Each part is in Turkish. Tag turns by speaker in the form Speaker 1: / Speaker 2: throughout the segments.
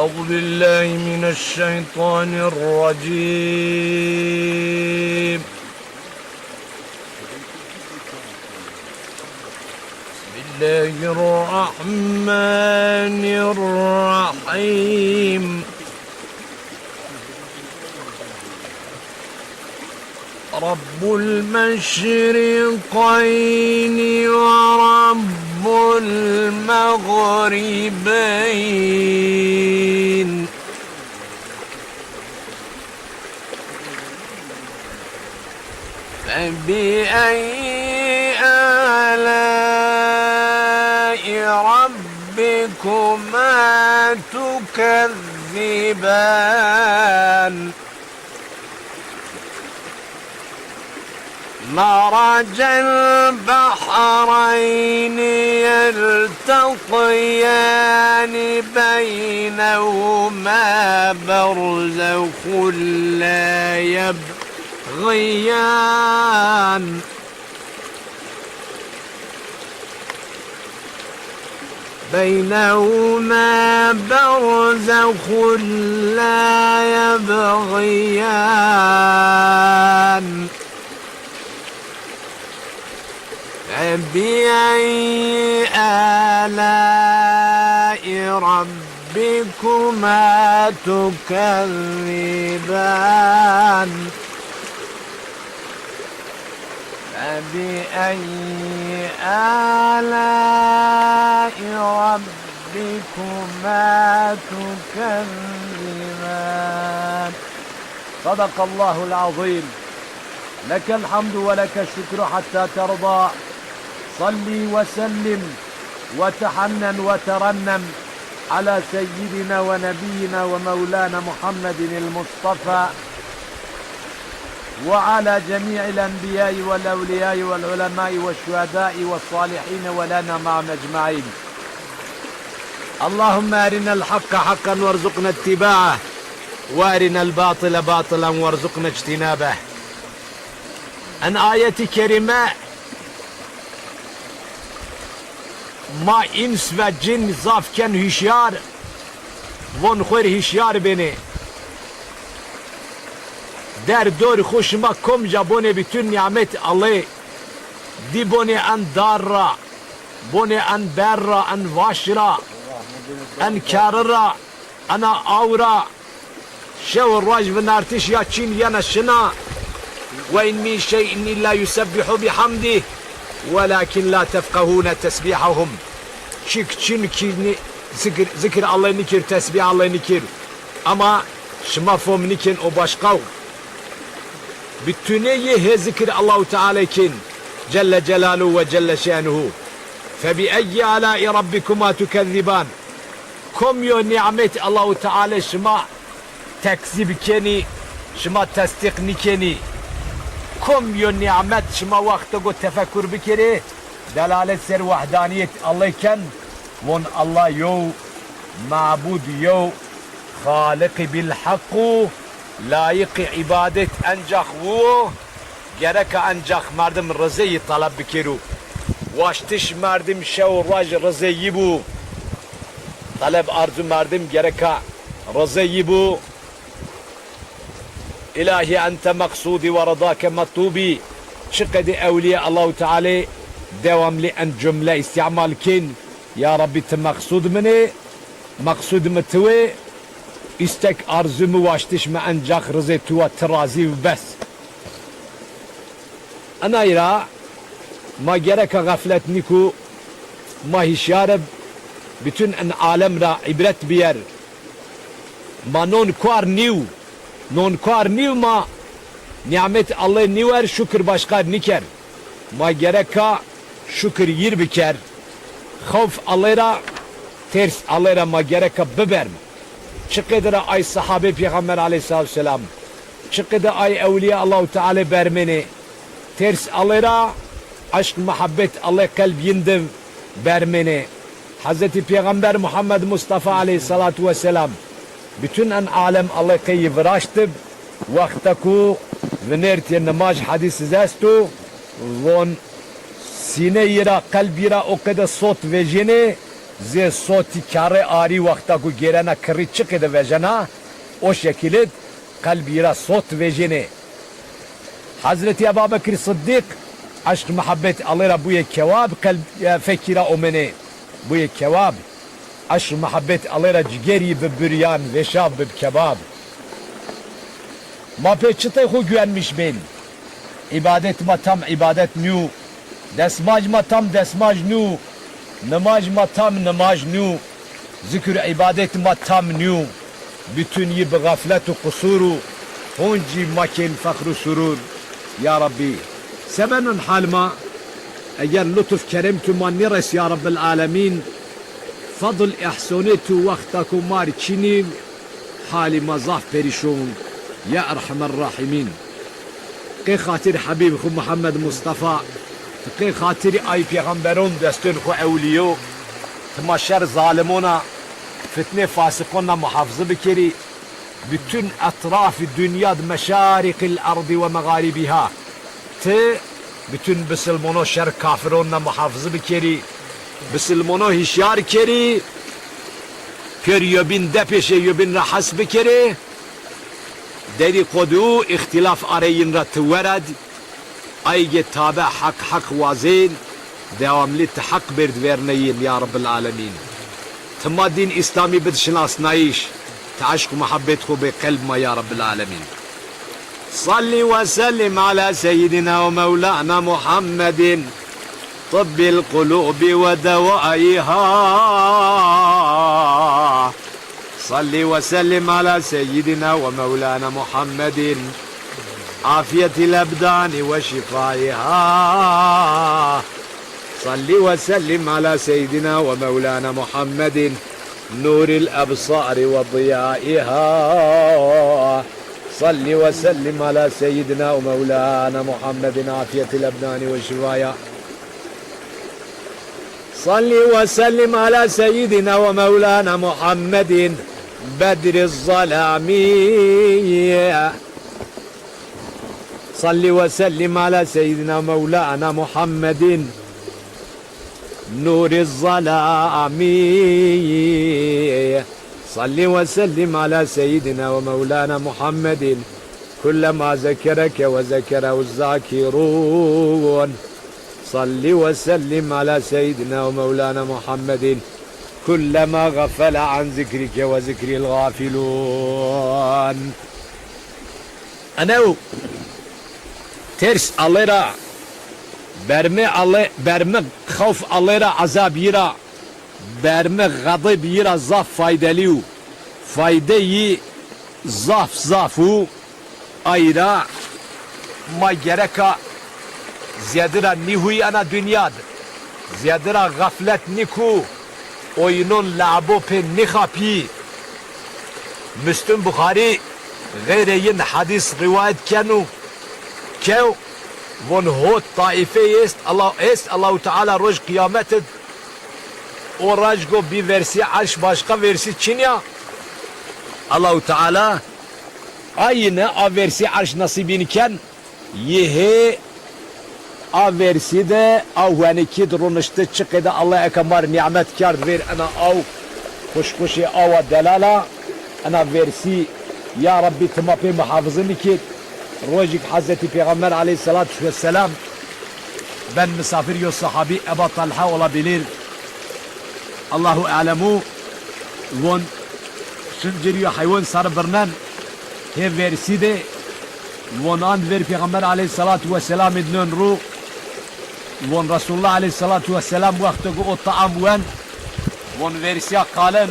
Speaker 1: أعوذ بالله من الشيطان الرجيم. بسم الله الرحمن الرحيم. رب المشرقين ورب المغربين. فبأي آلاء ربكما تكذبان. مرج البحرين يلتقيان بينهما برزخ لا يبغيان. بينهما برزخ لا يبغيان. فبأي آلاء ربكما تكذبان. فبأي آلاء ربكما تكذبان. صدق الله العظيم. لك الحمد ولك الشكر حتى ترضى. صلي وسلم وتحنن وترنم على سيدنا ونبينا ومولانا محمد المصطفى وعلى جميع الأنبياء والأولياء والعلماء والشهداء والصالحين ولنا معهم أجمعين. اللهم أرنا الحق حقا وارزقنا اتباعه وأرنا الباطل باطلا وارزقنا اجتنابه. An ayeti kerime ma ins ve cin zafken hüşyar von khwer hüşyar beni der dor hoşuma komca bone bütün nimet Allah di bone an darra bone an berra an vaşra an karra ana avra şev raj ve nartiş ya çin yana şına. وإن من شيء إلا يسبح بحمده ولكن لا تفقهون تسبيحهم. çünkü zikir Allah nikir, tesbih Allah nikir. Ama şmafom nikin o başka. Bütüneyi he zikir Allahu Teala kin Celle Celaluhu ve Celle Şenuhu. فبأي آلاء ربكما تكذبان. Komyo nimet Allahu Teala şma tekzib keni, şma tasdik nikeni. Komyo nimet şma vakti go tefekkür bikeri delalet ser vahdaniyet Allah iken von Allah yo ma'bud yo halik bil hakku layık ibadet ancak vu gerek ancak merdim rızayı talep bikeru vaştiş merdim şevraj rızayı bu talep arzu merdim gerek rızayı bu. İlahi ente maksudi ve radake matlubi. Şıkkedi evliye Allahu Teala devamlı en cümle istimal kin. Ya Rabbi te maksud mini, maksud mıtıve, istek arzumu vaştiş me ancak rızı tuva terazi ve bes. Anayra ma gereka gaflet niku ma hişyareb bütün en alemra ibret biyer. Ma non kuar niu non kar nivma nimet Allah niver şükür başka niker ma gereka şükür yir biker havf Allah'a ters Allah'a ma gereka biber çıkıdra ay sahabe peygamber aleyhissalatu vesselam çıkıda ay evliya Allahu Teala bermeni ters Allah'a aşk muhabbet Allah kalbinde bermeni Hazreti Peygamber Muhammed Mustafa aleyhissalatu vesselam bütün en alem Allah kayı vıraştı vaktaku venerti namaz hadis zestu von sine yira kalbira o kadar sot ve jene زی صوتی کاره آری وقتا کو گیرنا کری چقید وجنا o şekilde kalbira sot vejene. Hazreti Ebu Bekir Sıddık aşk muhabbet alır bu kevab kalb fekira omene bu kevab aşk muhabbet alır cigeri be büryan ve şab be kebab. Ma peçete ho güvenmiş ben. İbadet ma tam ibadet nu. Desmaj ma tam desmaj nu. Namaz ma tam namaz nu. Zikr ibadet ma tam nu. bütün yı bi gaflet u kusuru honci makin fakru surur ya Rabbi sebenin halma eğer lütuf keremtu man nires ya Rabbil alemin fadl ihsanetu vaktaku mar çinim hali mazaf perişon ya erhamer rahimin qi khatir habib khu Muhammed Mustafa qi khatir ay peygamberon destun khu evliyo tmaşer zalimona fitne fasıkona muhafızı bikeri bütün etrafı dünya meşarikil ardı ve megaribiha te bütün Müslümano şer kafirona muhafızı bikeri Müslümano hişyar keri kör yobin depeşe yobin rahas bikeri dedikodu ihtilaf arayın ratverad ayge tabi hak vazin devamlı hak berdverneyin ya Rabbil alemin ثم دين إسلامي بدشناس نعيش تعشق محبت خو بقلب ما يا رب العالمين صلي وسلم على سيدنا ومولانا محمد طب القلوب ودوائها صلي وسلم على سيدنا ومولانا محمد عافية الأبدان وشفائها صل وسلم على سيدنا ومولانا محمد نور الأبصار وضيائها صل وسلم على سيدنا ومولانا محمد عافية الأبدان والشفايا صل وسلم على سيدنا ومولانا محمد بدر الظلام صل وسلم على سيدنا ومولانا محمد نور الظلام صل وسلم على سيدنا ومولانا محمد كلما ذكرك وذكره الذاكرون صل وسلم على سيدنا ومولانا محمد كلما غفل عن ذكرك وذكر الغافلون أنا ترس الله برمه خوف الله را عذاب یرا برمه غضب یرا زاف فایدلیو فایده یی زافو ayra ma gereka ziyadira nihuy ana dünyad ziyadira gaflet niku oyunun labo pe nikhapi Müslüm Bukhari gayreyin hadis rivayet kenu kev von hot taife ist Allah Teala roj kıyamet o rajgo bir versi arş başka versi Çinya Allah Teala aynı a versi arş nasibinken yehe a versi de avhaniki durunuştu çıkıda Allah ekamar nimet kar ver ana av kuşkuşi ava delala ana versi ya Rabbi tımapi muhafızını ki Rojik Hazreti Peygamber aleyhissalatü vesselam ben misafir yo sahabi Ebu Talha olabilir Allahu alemu von sünceriyor hayvan sarı birnen he versi de von an ver Peygamber aleyhissalatü vesselam idnön ruh von Resulullah aleyhissalatü vesselam vakti o taam ven von versiya kalen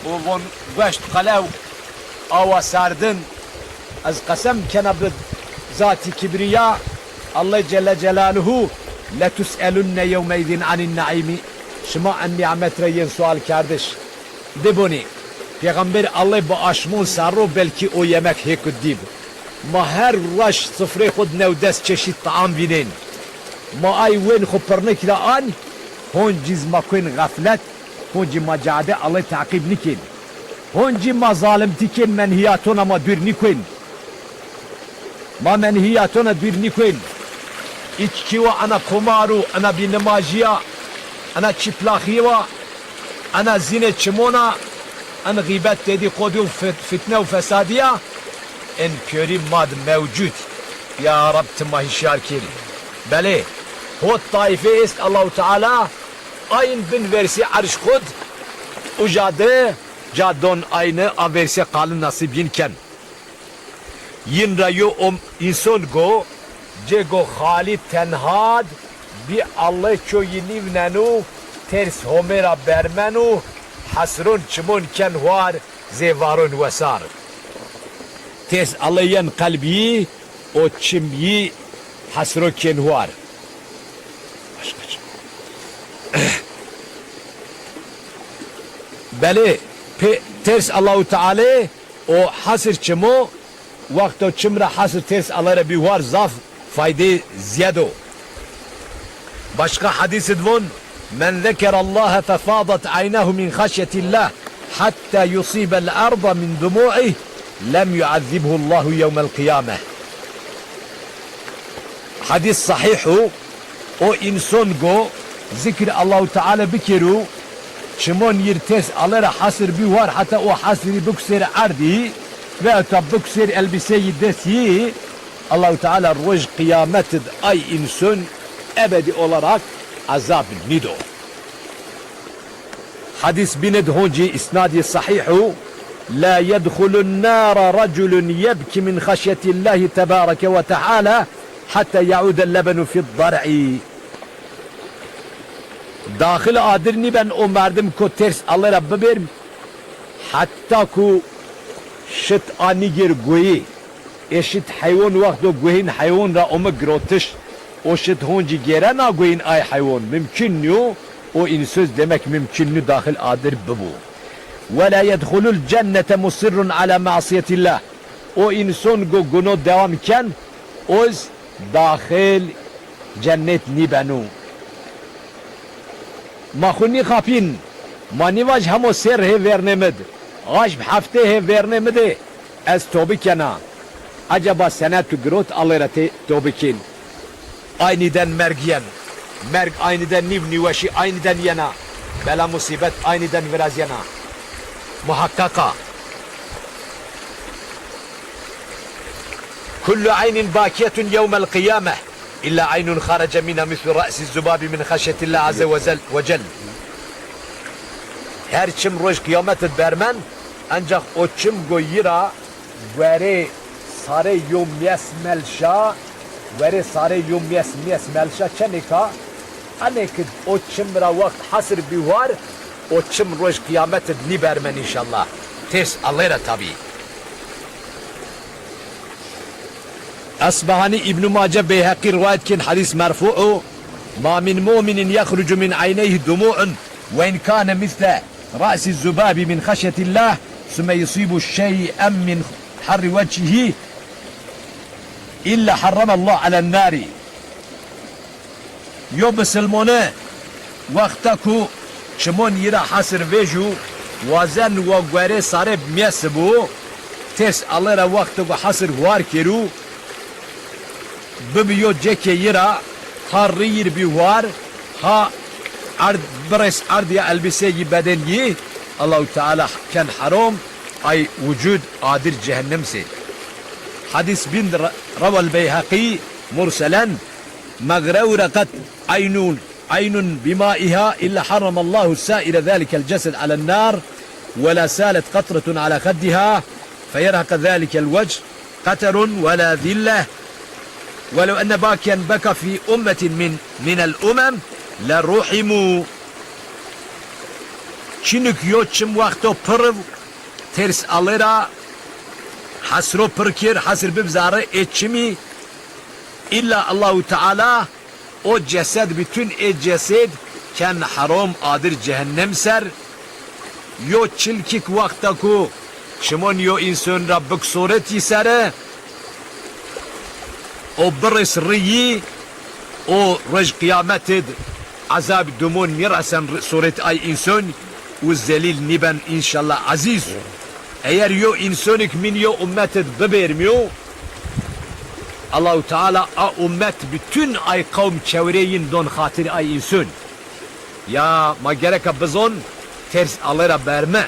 Speaker 1: o von veşt kalev ava sardın az kasem kenabı zati kibriya Allah Celle Celaluhu la tus'elunne yevmeydin anin naimi şuma en nimet reyin sual kardeş de buni Peygamber Allah bu aşmon sarro belki o yemek hekudib ma her raş sıfre khud nevdes çeşit taam binin ma ay wen khupırnek la an hon ciz makun gaflet hon cimacade Allah takib nikin hon cima zalim tikin menhiyatona ma bir nikin ma menhiyatona bir nikin içki ve ana kumaru ana bir namajiya ana çıplahiva ana zine çimona an gıybet dedikodu fitne ve fesadiya en köri mad mevcut. Ya Rab tıma hişyar kiri. Bale hot taife ist Allah-u Teala ayn bin versi arş kod ujade jadon aynı a versi kalın nasip yinken. Yin rayo inson go jego khali tenhad bi Allah ço yinivnenu ters homera bermenu hasrun çimun ken var zevarun vesar. Ters Allah'ın kalbi o çimyi hasro ken var. Beli ters Allah-u Teala o hasır çimo وقت چمرا حاصل ترس الله را بیوار زاف فایده زیادو başka hadis edvon men zeker Allah fefadat aynahu min khashyetillah hatta yusibel arda min dumu'ih lem yuazzibhu Allahu yevmel kıyameh. Hadis sahihu o insan go zikir Allah-u Teala bikiru çimon yirtes alara hasır biwar hatta o hasri buksir ardi ve tabuksir elbiseyi desi Allah-u Teala roj kıyamet ay insan ebedi olarak azab nido. Hadis bined honci isnadi sahihu la yedhulun nara raculun yebki min khashyetillahi tebareke ve teala hatta yaudel lebenu fid dar'i. Dahil adirni ben o merdim ko ters Allah Rabbi berim hatta ku şit anigir goyi eşit hayvan vakti goyin hayvan ra oma grotiş o şit honci gere na goyin ay hayvan mümkün yo o insöz demek mümkün yo dahil adir bibu ve la yedhulul cennete musirrun ala masiyetillah o inson go guno devam iken oz dahil cennet nibenu mahuni kapin manivaj hamo ser he vernemed Aşb hafte he vernemedi ez tobi kena. Acaba senet grot alırate tobi kin. Ayniden mergiyen. Merg ayniden niv niveşi ayniden yana. Bela musibet ayniden biraz yana. Muhakkaka. Kullu aynin bakiyetun yevmel kıyameh. İlla aynun kharaca mina mislu ra'si zubabi min khasyetillah azze ve cel. Her çim roj kıyamet bermen ancak o çim goyira veri sare yumyes melşa veri sare yumyes melşa çenika anekid o çimra vakt hasır bivar o çim roj kıyamet nibermen inşallah ters Allah'a tabi. Asbahani İbn Mace Beyhaqi rivayet kin hadis merfu'u ma min mu'minin yahrucu min ayneyhi dumu'un ve in kana misle ra'si zubabi min khasyetillah ثم يصيب شيئا من حر وجهه إلا حرم الله على النار يوبس المونة وقتكو شمون يرا حسر فيجو وزن وغوري صارب ميسبو تس الله را وقتكو حسر وار كيرو ببيو جيكي يرا حرير بيوار ها عرض برس عرض يا البسي بدني الله تعالى كان حرام أي وجود قادر جهنم سي حديث بن روى البيهقي مرسلا مغرورة عين بمائها إلا حرم الله سائر ذلك الجسد على النار ولا سالت قطرة على خدها فيرهق ذلك الوجه قتر ولا ذلة ولو أن باكيا بكى في أمة من الأمم لرحموا Çinük yo çim vakto pır ters alera hasro pırkir hasır bibzarı etçimi illa Allahu Teala o cesed bütün cesed ken haram adir cehennem ser yo çilkik vaktaku çimon yo insan rabbik sureti sere o bırıs riyi o rej kıyametid azab dumun mirasen sureti ay insan والزليل نبن إن شاء الله عزيز eğer yo insanık min yo ümmeted bebermiyor Allah-u Teala a ümmet bütün ay kavm çevreyin don hatiri ay insan ya ma gereka bizon ters alıra berme.